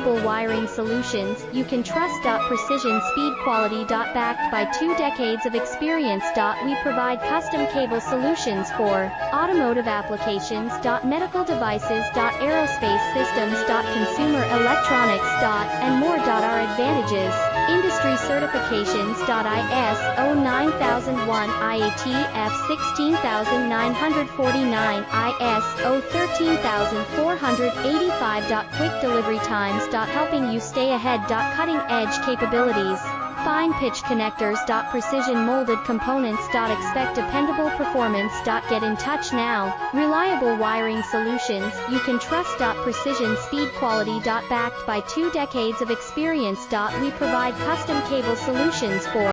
Reliable wiring solutions you can trust. Precision speed quality. Backed by 2 decades of experience. We provide custom cable solutions for automotive applications. Medical devices. Aerospace systems. Consumer electronics. And more. Our advantages: industry certifications. ISO 9001, IATF 16949, ISO 13485. Quick delivery times. Helping you stay ahead. Cutting edge capabilities. Fine pitch connectors. Precision molded components. Expect dependable performance. Get in touch now. Reliable wiring solutions you can trust. Precision speed quality. Backed by 2 decades of experience. We provide custom cable solutions for